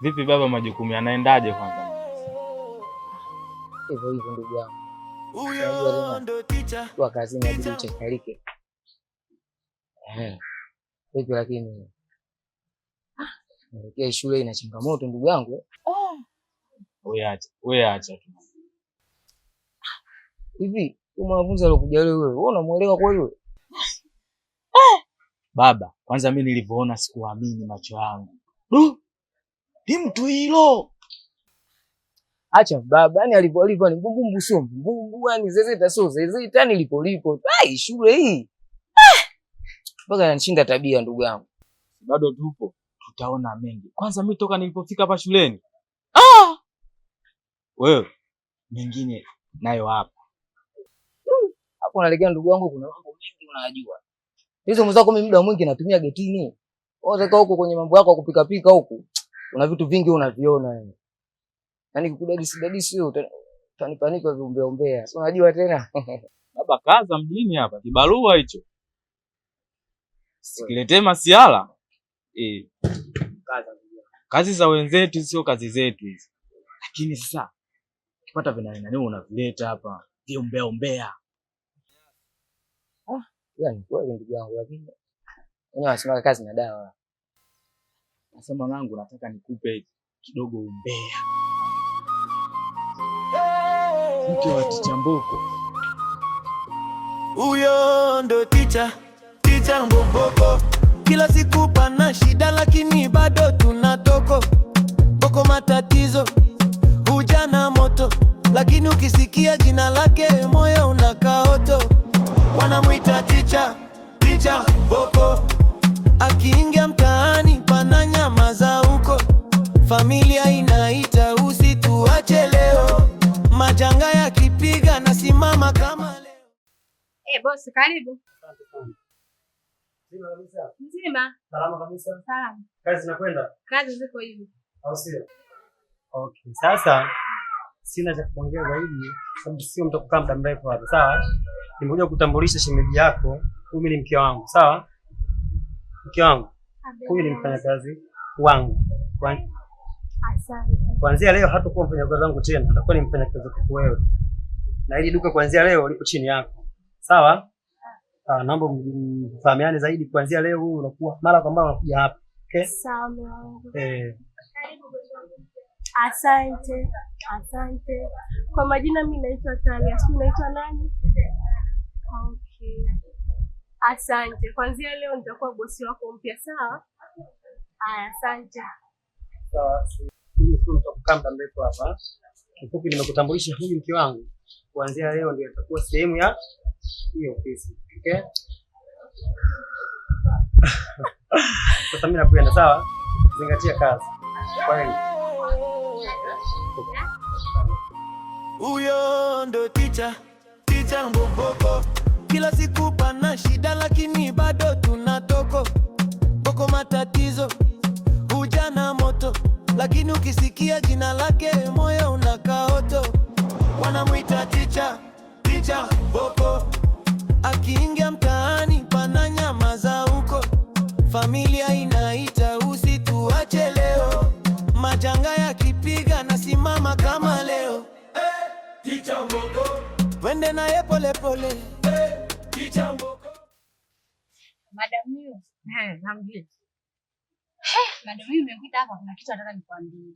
Vipi baba, majukumu yanaendaje kwanza? Hivyo ndugu yangu. Huyo ndo teacher. Kwa kazi inabidi uchakalike. Vipi lakini nilekea shule ina changamoto ndugu yangu. Wewe acha tu. Hivi mwanafunzi alokuja leo wewe unamuelewa kwa hiyo? Baba, kwanza mimi nilivyoona sikuamini macho yangu. Ni mtu hilo. Acha baba, yani alivyo ni mbumbu sio mbumbu, yani zezeta sio zezeta, yani lipo. Shule hii. Mpaka inanishinda tabia ndugu yangu. Bado tupo, tutaona mengi. Kwanza mimi toka nilipofika hapa shuleni. Wewe mengine nayo hapa. Hapo unalegea ndugu wangu, kuna mambo mengi unayajua. Hizo mzako mimi muda mwingi natumia getini. Unataka huko kwenye mambo yako ya kupika pika huko. Una vitu vingi unaviona wewe. Yaani kukudadisi wewe utanipanika viumbeombea. Si unajua tena. Baba kaza mjini hapa. Kibarua hicho. Sikiletee masiala. Kazi za wenzetu sio kazi zetu hizi. Lakini sasa ukipata vinani unavileta hapa viumbeombea. Yaani kweli ndugu yangu, lakini wenyewe wanasema kazi na dawa. Nasema nangu nataka nikupe kidogo umbea. Mke wa Ticha Mboko. Huyo ndo Ticha Mboko. Kila siku pana shida lakini bado tunatoko. Boko matatizo, ujana moto, lakini ukisikia jina lake moyo unakaoto. Wanamuita Ticha Mboko. Akiingia mtaani pana nyama za huko. Familia inaita usituache leo. Majanga yakipiga na simama kama leo. Boss karibu. Asante sana. Nzima kabisa. Nzima. Salama kabisa. Salama. Kazi zinakwenda? Kazi ziko hivi. Au sio? Okay. Sasa sina cha kuongea zaidi sababu sio mtakukaa muda mrefu hapa. Sawa? Nimekuja kutambulisha shemeji yako. Huyu ni mke wangu. Sawa? Mke wangu. Huyu ni mfanyakazi wangu. Asante. Kuanzia leo hatakuwa mfanyakazi wangu tena, atakuwa ni mfanyakazi wako wewe. Na hili duka kuanzia leo lipo chini yako. Sawa? Naomba mfahamiane zaidi kuanzia leo huyu unakuwa mara kwa mara unakuja hapa. Okay? Sawa mwanangu. Asante. Kwa majina mimi naitwa Talia. Sio unaitwa nani? Okay. Asante. Kuanzia leo nitakuwa bosi wako mpya, sawa? Asante. Sawa. Mimi sio mtakukaa muda mrefu hapa. Kifupi nimekutambulisha huyu mke wangu. Kuanzia leo ndio atakuwa sehemu ya hiyo ofisi. Okay? Sasa mimi nakwenda, sawa? Zingatia kazi. Kwaheri. Huyo ndo Ticha Mboko. Kila siku pana shida lakini bado tunatoko. Boko matatizo, ujana moto, lakini ukisikia jina lake moyo unakaoto. Wanamuita Ticha Mboko. Akiingia mtaani pana nyama za huko. Familia inaita usituache leo. Majanga yakipiga na simama kama leo. Ticha Mboko. Wende naye pole pole. Ticha Mboko. Madam Yu. Namjui. Madam Yu nimekuita hapa kuna kitu nataka nikwambie.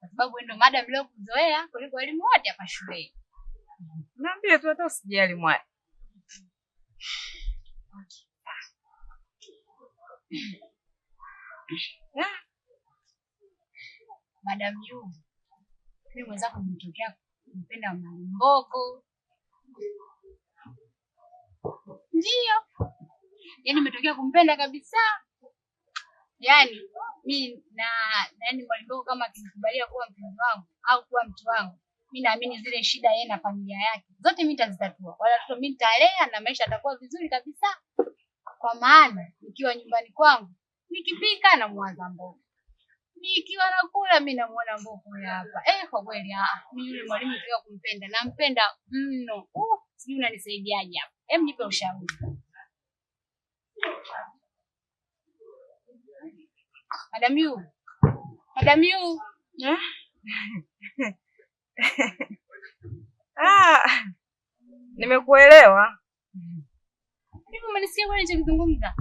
Kwa sababu ndio madam leo kuzoea kuliko elimu wote hapa shuleni. Naambia tu hata usijali mwana. Madam Yu. Mimi mwenzako nimetokea kumpenda Mwalimu Mboko. Ndio. Yaani nimetokea kumpenda kabisa. Yaani mimi yaani Mwalimu Mboko kama akinikubalia kuwa mpenzi wangu au kuwa mtu wangu, mimi naamini zile shida yeye na familia yake zote mimi nitazitatua. Wala watoto mimi nitalea na maisha yatakuwa vizuri kabisa. Kwa maana nikiwa nyumbani kwangu nikipika na mwanza Mboko. Nikiwa nakula mimi namuona Mboko hapa. Kwa kweli mimi yule mwalimu nitaka kumpenda. Nampenda mno. Sijui unanisaidiaje hapa. Nipe ushauri. Madam Yu. Madam Yu. Nimekuelewa. Hivi umenisikia kwa nilichozungumza?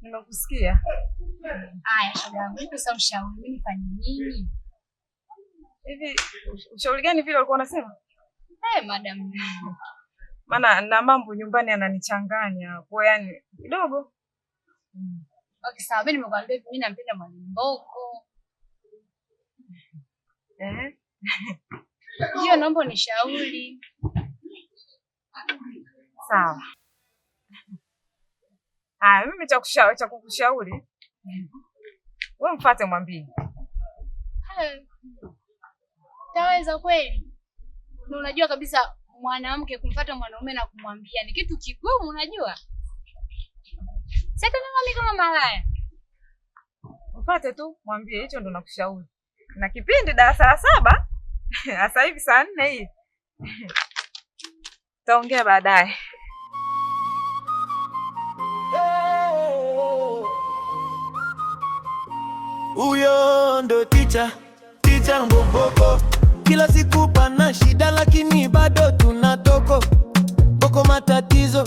Nimekusikia. Aya, shoga yangu, nipe sasa ushauri. Mimi nifanye nini? Hivi ushauri gani vile ulikuwa unasema? Madam. Maana na mambo nyumbani yananichanganya. Kwa yani kidogo. Okay, sawa. Mimi nimekwambia mimi nampenda Mwalimu Mboko. Hiyo naomba unishauri. Sawa. Mimi cha kukushauri. Wewe mfuate mwambie. Taweza kweli? Na unajua kabisa mwanamke kumfuata mwanaume na kumwambia ni kitu kigumu, unajua? Sasa mimi kama malaya. Mfuate tu, mwambie, hicho ndo nakushauri. Na kipindi darasa la 7, sasa hivi saa 4 hii. Taongea baadaye. Huyo ndo ticha Mboko, kila siku pana shida lakini bado tunatoko. Boko matatizo,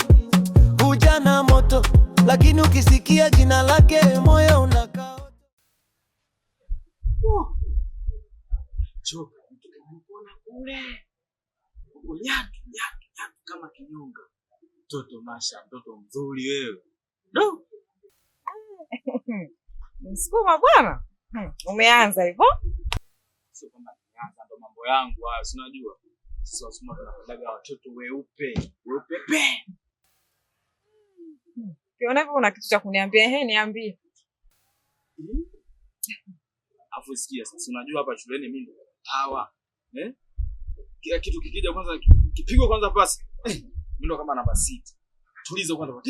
ujana moto, lakini ukisikia jina lake moyo unakaa. Choka mtukaona kule. Nyatu kama kinyonga. Mtoto Masha, mtoto mzuri wewe. No. Msukuma bwana. Umeanza hivyo? Sio kama nianza, ndo mambo yangu hayo, si unajua. Sisi wasema tunapendaga watoto weupe pe. Ukiona hivyo una kitu cha kuniambia, niambie. Afu sikia sasa, unajua hapa shuleni mimi ndo tawa. Kila kitu kikija kwanza kipigwa kwanza pasi. Mimi ndo kama namba 6. Tuliza kwanza.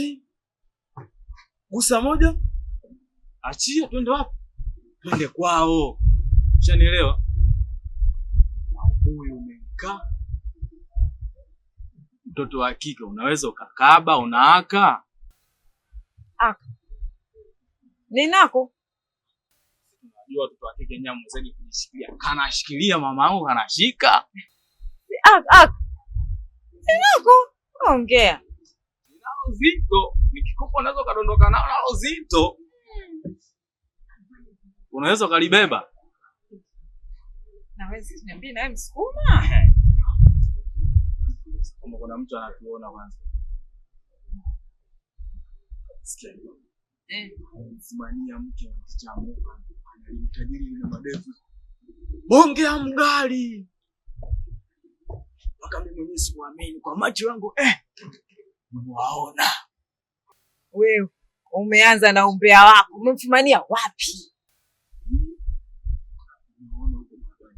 Gusa moja. Achia, twende wapi? Twende kwao. Ushanielewa? Na huyu umekaa. Mtoto wa kike unaweza ukakaba, unaaka. Aka. Ninako. Unajua watoto wa kike nyamu zaidi kujishikilia. Kanashikilia mama yangu kanashika. Aka. Ninako. Ongea. Ninao uzito. Nikikupa unaweza kadondoka nao uzito. Unaweza ukalibeba. Na wewe niambie naye Msukuma. Kama kuna mtu anatuona kwanza. Sikia. Msimania mke wa kichamuka. Analimtajiri na madevu. Bonge ya mgali. Mpaka mimi mwenyewe sikuamini kwa macho yangu. Mwaona. Wewe umeanza na umbea wako. Umemfumania wapi?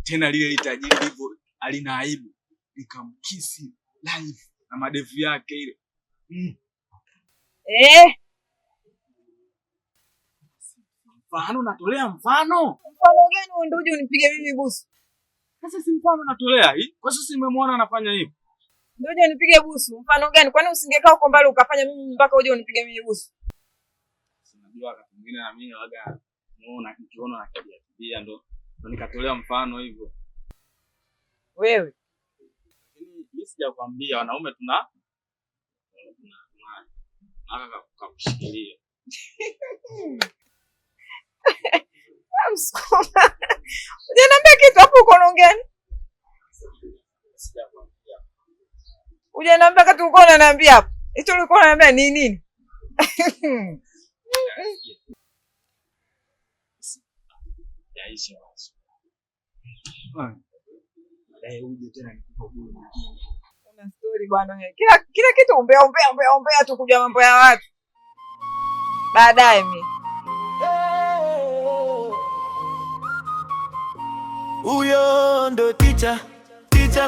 Tena lile litajiri hivyo alina aibu. Nikamkisi live na madevu yake ile. Mfano natolea mfano. Mfano gani wewe ndio uje unipige mimi busu? Sasa si mfano natolea hii. Kwa sasa nimemwona anafanya hivi. Ndio uje unipige busu. Mfano gani? Kwani usingekaa huko mbali ukafanya mimi mpaka uje unipige mimi busu? Unajua wakati mwingine na mimi waga muona nikiona nakibia ndo nikatolea mfano hivyo. Wewe. Lakini mimi sijakwambia wanaume tuna kushikilia. Msukuma. Unaniambia kitu hapo uko unaongea? Sijakwambia. Unaniambia kitu uko unaniambia hapo. Hicho ulikuwa unaniambia ni nini? Yaisha basi. Baadaye uje tena nikupa bure mwingine. Una story bwana wewe. Kila kitu ombea tu kujua mambo ya watu. Baadaye mimi. Huyo ndo ticha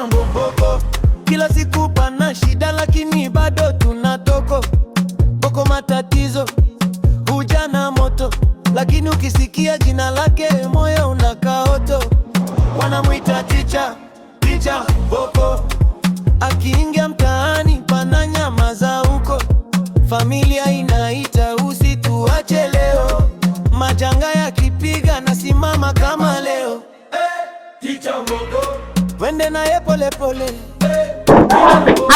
Mboko, kila siku pana shida lakini bado tunatoko. Boko matatizo, ujana moto, lakini ukisikia jina lake moyo unakaa oto. Wanamuita ticha Mboko, akiingia mtaani pana nyama za huko. Familia inaita usituache leo, majanga yakipiga na Wende naye pole pole.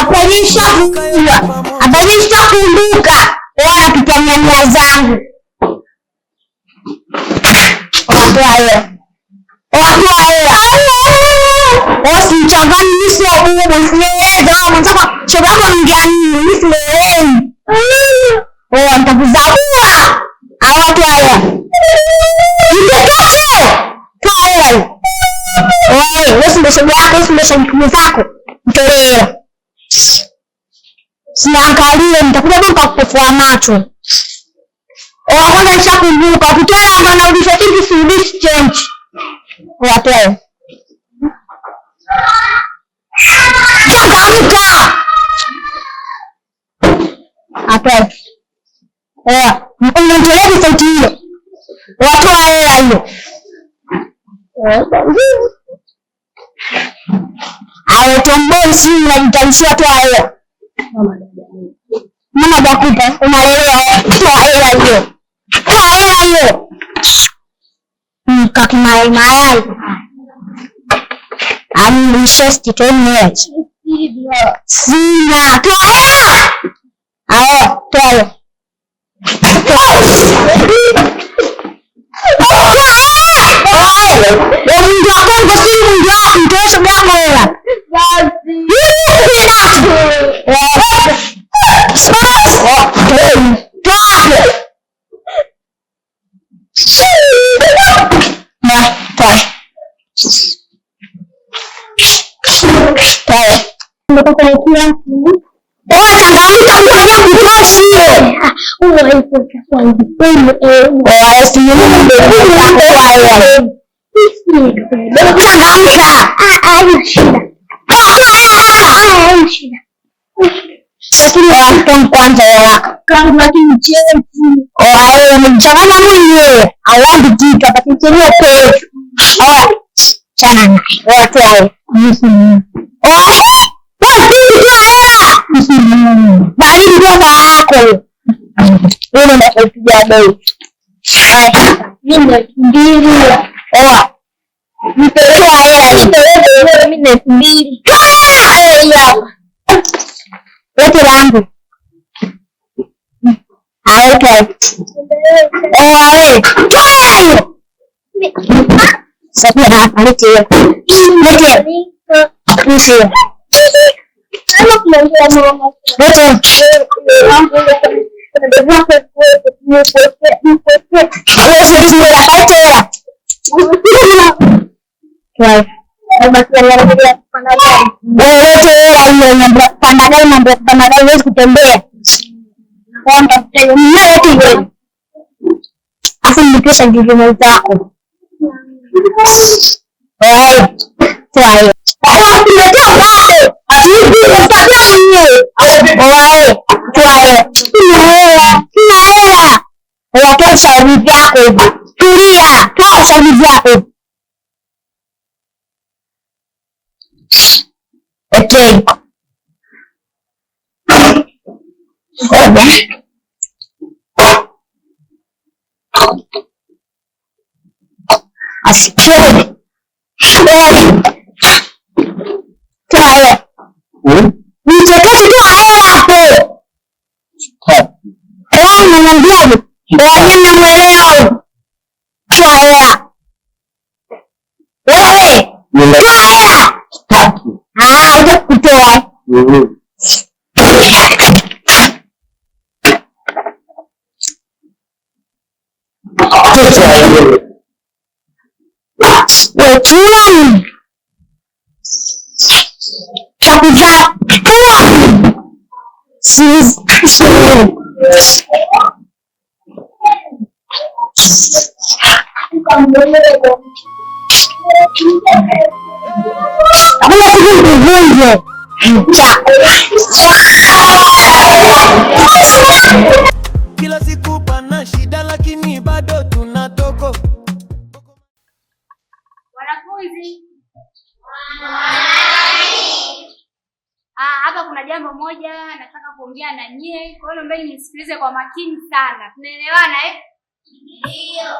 Apelisha kumbuka. Wana kitanyania zangu. Watu haya. Usichanganye nisi ya bubu, usiweza mtaka chobako mjani, usiwezi. Nitakuzabua. Watu haya. Nitakacho. Kaya. Wewe ndio shoga yako, wewe ndio shoga zako. Mtolee. Siangalie, nitakuja mpaka kukufua macho. Kwanza nishakumbuka, ukitoa bwana ulisha kingi Swedish change. Watoe. Changamka. Atoe. Unatolea sauti hiyo. Watoa hela hiyo. Ayo tomboi si unajitanisha toa hela. Mama bakupa unalelewa toa hela hiyo. Toa hela hiyo. Kaki mayai. Amrishesti tone. Sina toa hela. Ayo toa hela. Mungu wako si Mungu wako, mtosha mwangu wewe. Kwanza ya kama kinchezi mchanganya mwenyewe awandikika pakichelewa kwa chana watu hao bali ndio yako wewe ndio kupiga bei mimi mbili nitoa hela nitoe mimi mbili hapa wote wangu. Okay. Sasa hapa lete. Lete. Kama kuongea mama. Lete. Pandagari kutembea. Kwamba mnaye tu afu nikisha ndivyo zako. Twaye. Tunatoa bado. Atuidi mtabia mwenyewe. Twaye. Kina hela. Watoa shauri yako. Tulia, toa shauri yako. Okay. Asikie. Toa. Nichekeshe toa hela hapo. Unaniambiaje? Wewe unamwelewa. Toa hela. Wewe. Toa hela. Unataka kutoa. Wewe chakuza kila siku pana shida lakini bado tunatoko. Wanafunzi. Hapa kuna jambo moja nataka kuongea na nyie. Kwa hiyo naomba nisikilize kwa makini sana. Tunaelewana Ndio.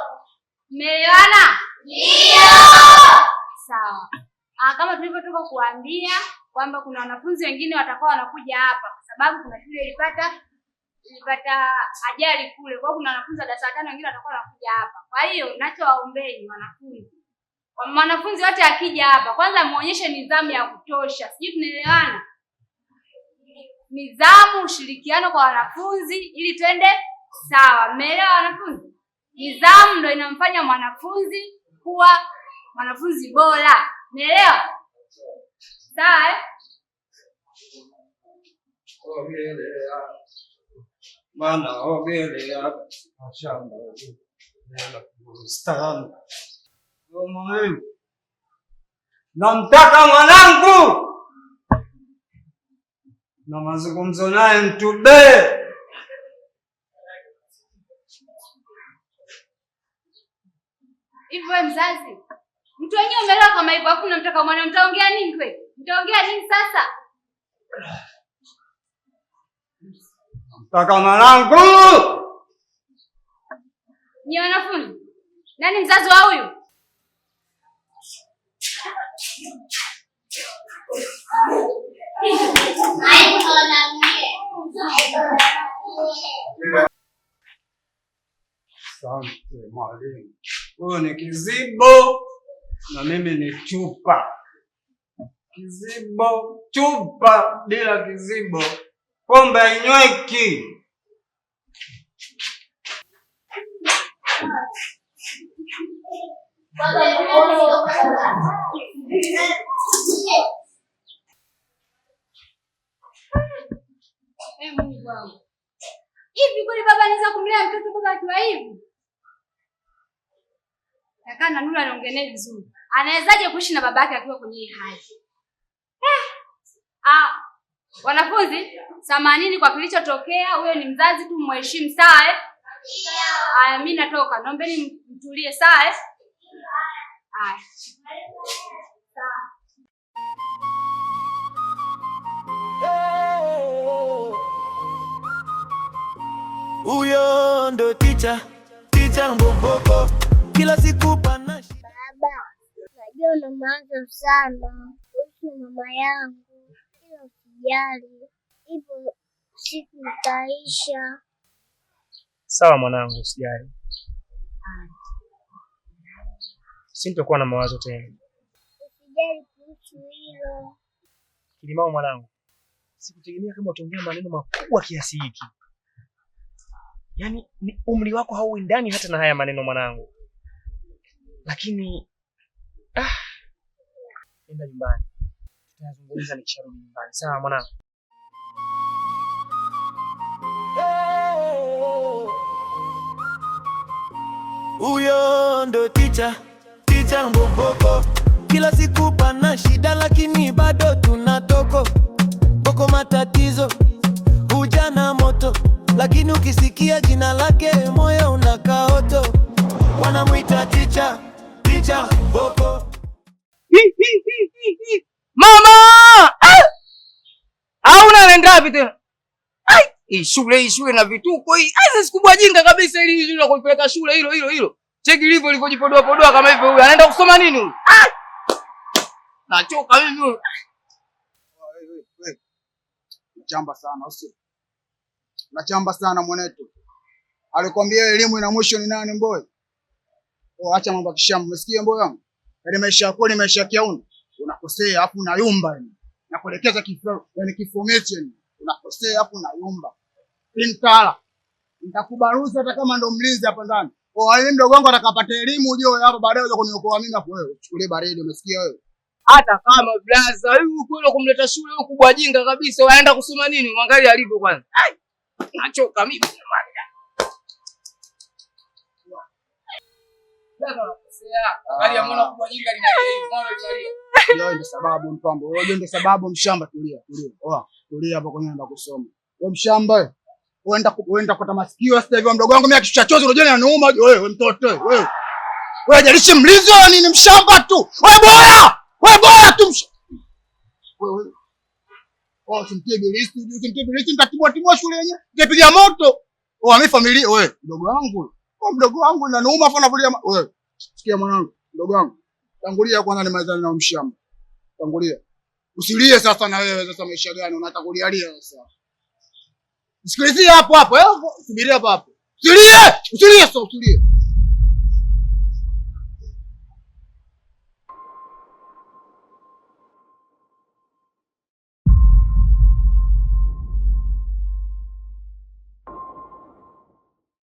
Mmeelewana? Ndio. Sawa. Kama tulivyotoka kuambia kwamba kuna wanafunzi wengine watakuwa wanakuja hapa kwa sababu kuna shule ilipata ajali kule. Kwa hiyo kuna wanafunzi wa darasa 5 wengine watakuwa wanakuja hapa. Kwa hiyo ninachowaombeni wanafunzi wote akija hapa kwanza muonyeshe nidhamu ya kutosha. Sijui tunaelewana? Nidhamu, ushirikiano kwa wanafunzi ili twende sawa. Mmeelewa wanafunzi? Nidhamu ndio inamfanya mwanafunzi kuwa mwanafunzi bora. Umeelewa? Sawa? Ogelea. Mana ogelea. Mashamba. Stan. Namtaka mwanangu. Na mazungumzo naye mtube. Hivi wewe mzazi, mtu wenyewe umeelewa kama hivyo afu unamtaka mwana, mtaongea nini kweli? Mtaongea nini sasa? Namtaka mwanangu. Ni wanafunzi. Nani mzazi wa huyu? Asante mwalimu. Huyo ni kizibo na mimi ni chupa. Kizibo, chupa, bila kizibo pombe hainyweki. Mungu wangu. Hivi kweli baba anaweza kumlea mtoto mpaka akiwa hivi? Kaka na Nura anaongelea vizuri. Anawezaje kuishi na babake akiwa kwenye hii hali? Wanafunzi, samanini kwa kilichotokea. Huyo ni mzazi tu, mheshimu, sawa eh? Aya, mimi natoka. Naombeni mtulie, sawa eh? Aya. Sawa. Huyo ndo ticha mboboko, kila siku pana shida. Baba, najua una mawazo sana kuhusu mama yangu, ila usijali, hivyo siku itaisha. Sawa mwanangu, usijali. Sintokuwa na mawazo tena. Usijali kuhusu hilo. Kilimao mwanangu, sikutegemea kama utaongea maneno makubwa kiasi hiki. Yaani umri wako hauendani hata na haya maneno mwanangu. Lakini nenda nyumbani. Tutazungumza nikisharudi nyumbani. Sawa mwanangu? Huyo ndo ticha mboboko, kila siku pana shida lakini bado tunatoko. Boko matatizo huja na moto, lakini ukisikia jina lake moyo unakaa oto. Wanamuita ticha mboboko. Mama! Hauna nenda wapi tena? Hii shule na vituko hii. Sasa sikubwa jinga kabisa ili shule la kupeleka shule hilo. Cheki ilivyojipodoa kama hivyo huyu. Anaenda kusoma nini huyu? Nachoka mimi huyu. Wewe. Nachamba sana usio. Nachamba sana mwanetu. Alikwambia elimu ina mwisho ni nani Mbowe? Acha mambo kishamba. Umesikia Mbowe wangu? Yaani maisha yako ni maisha ya kiauni. Unakosea afu unayumba yani. Nakuelekeza kifo, yani kiformation. Unakosea afu unayumba. Mtala. Nitakubaruza hata kama ndo mlinzi hapa ndani. Wewe mdogo wangu atakapata elimu ujue hapa baadaye uje kuniokoa mimi hapo wewe. Chukulie baridi, umesikia wewe? Hata kama blaza huyu kule kumleta shule huko kubwa jinga kabisa, waenda kusoma nini? Mwangalie alivyo kwanza. Nachoka mimi jamani. Blaza unakosea. Angalia mwana kubwa jinga linalia. Hiyo ndio sababu mpambo. Wewe ndio sababu mshamba, tulia. Tulia hapo kwenye enda kusoma. Wewe mshamba. Uenda kupata masikio sasa hivi mdogo wangu mimi akishusha chozi unajua ananiuma wewe mtoto wewe. Wewe jalishi mlizo nini mshamba tu. Wewe bora tu. Wewe. Usimtie bilisi nitatibua shule yenyewe. Ngepiga moto. Mimi familia wewe mdogo wangu. Mdogo wangu ananiuma afa navulia wewe. Sikia mwanangu mdogo wangu. Tangulia kwanza nimalizane na mshamba. Tangulia. Usilie sasa na wewe sasa maisha gani unatakulialia sasa. Sikilizia hapo hapo, subiria hapo hapo. Usilie sasa usilie.